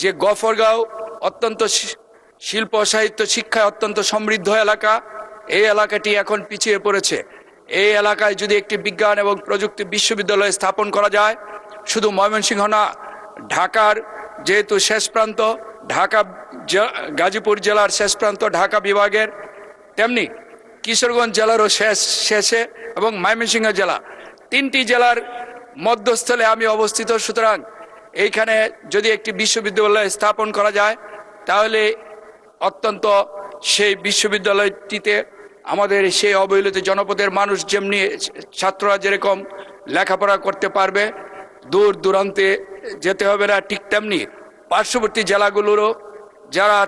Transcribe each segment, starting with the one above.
যে গফরগাঁও অত্যন্ত শিল্প সাহিত্য শিক্ষায় অত্যন্ত সমৃদ্ধ এলাকা, এই এলাকাটি এখন পিছিয়ে পড়েছে। এই এলাকায় যদি একটি বিজ্ঞান এবং প্রযুক্তি বিশ্ববিদ্যালয় স্থাপন করা যায়, শুধু ময়মনসিংহ না, ঢাকার যেহেতু শেষ প্রান্ত, ঢাকা গাজীপুর জেলার শেষ প্রান্ত ঢাকা বিভাগের, তেমনি কিশোরগঞ্জ জেলারও শেষে এবং ময়মনসিংহ জেলা, তিনটি জেলার মধ্যস্থলে আমি অবস্থিত। সুতরাং এইখানে যদি একটি বিশ্ববিদ্যালয় স্থাপন করা যায়, তাহলে অত্যন্ত সেই বিশ্ববিদ্যালয়টিতে আমাদের সেই অবহেলিত জনপদের মানুষ যেমনি ছাত্ররা যেরকম লেখাপড়া করতে পারবে, দূর দূরান্তে যেতে হবে না, ঠিক তেমনি পার্শ্ববর্তী জেলাগুলোরও যারা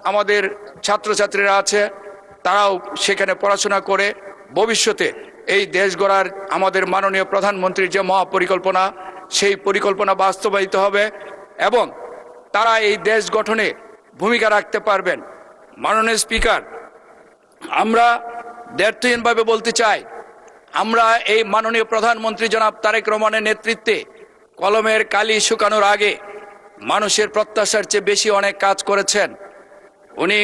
আমাদের ছাত্রছাত্রীরা আছে তারাও সেখানে পড়াশোনা করে ভবিষ্যতে এই দেশ গড়ার আমাদের মাননীয় প্রধানমন্ত্রীর যে মহাপরিকল্পনা, সেই পরিকল্পনা বাস্তবায়িত হবে এবং তারা এই দেশ গঠনে ভূমিকা রাখতে পারবেন। মাননীয় স্পিকার, আমরা দ্ব্যর্থহীনভাবে বলতে চাই, আমরা এই মাননীয় প্রধানমন্ত্রী জনাব তারেক রহমানের নেতৃত্বে কলমের কালি শুকানোর আগে মানুষের প্রত্যাশার চেয়ে বেশি অনেক কাজ করেছেন। উনি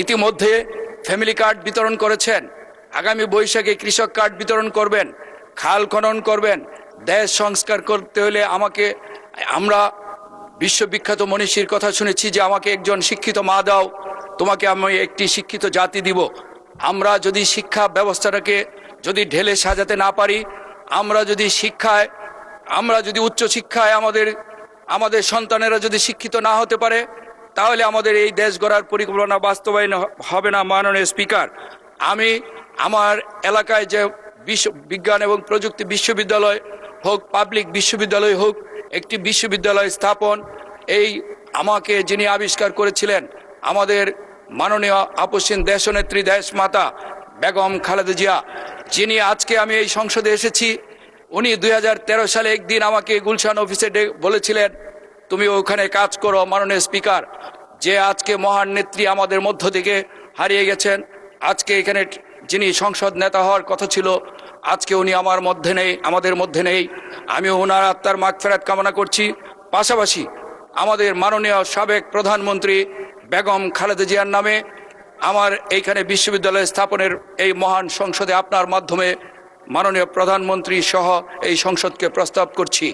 ইতিমধ্যে ফ্যামিলি কার্ড বিতরণ করেছেন, আগামী বৈশাখে কৃষক কার্ড বিতরণ করবেন, খাল খনন করবেন। দেশ সংস্কার করতে হলে আমরা বিশ্ববিখ্যাত মনীষীর কথা শুনেছি যে আমাকে একজন শিক্ষিত মা দাও, তোমাকে আমি একটি শিক্ষিত জাতি দিব। আমরা যদি শিক্ষা ব্যবস্থাটাকে যদি ঢেলে সাজাতে না পারি, আমরা যদি উচ্চ শিক্ষায় আমাদের সন্তানেরা যদি শিক্ষিত না হতে পারে, তাহলে আমাদের এই দেশ গড়ার পরিকল্পনা বাস্তবায়ন হবে না। মাননীয় স্পিকার, আমি আমার এলাকায় যে বিজ্ঞান এবং প্রযুক্তি বিশ্ববিদ্যালয় হোক, পাবলিক বিশ্ববিদ্যালয় হোক, একটি বিশ্ববিদ্যালয় স্থাপন, এই আমাকে যিনি আবিষ্কার করেছিলেন আমাদের মাননীয় আপসীন দেশনেত্রী দেশমাতা বেগম খালেদা জিয়া, যিনি আজকে আমি এই সংসদে এসেছি, উনি 2013 সালে একদিন আমাকে গুলশান অফিসে বলেছিলেন তুমি ওখানে কাজ করো। মাননীয় স্পিকার, যে আজকে মহান নেত্রী আমাদের মধ্য থেকে হারিয়ে গেছেন, আজকে এখানে যিনি সংসদ নেতা হওয়ার কথা ছিল, আজকে উনি আমাদের মধ্যে নেই। আমি ওনার আত্মার মাগফিরাত কামনা করছি। পাশাপাশি আমাদের মাননীয় সাবেক প্রধানমন্ত্রী বেগম খালেদা জিয়ার নামে আমার এইখানে বিশ্ববিদ্যালয় স্থাপনের এই মহান সংসদে আপনার মাধ্যমে মাননীয় প্রধানমন্ত্রী সহ এই সংসদকে প্রস্তাব করছি।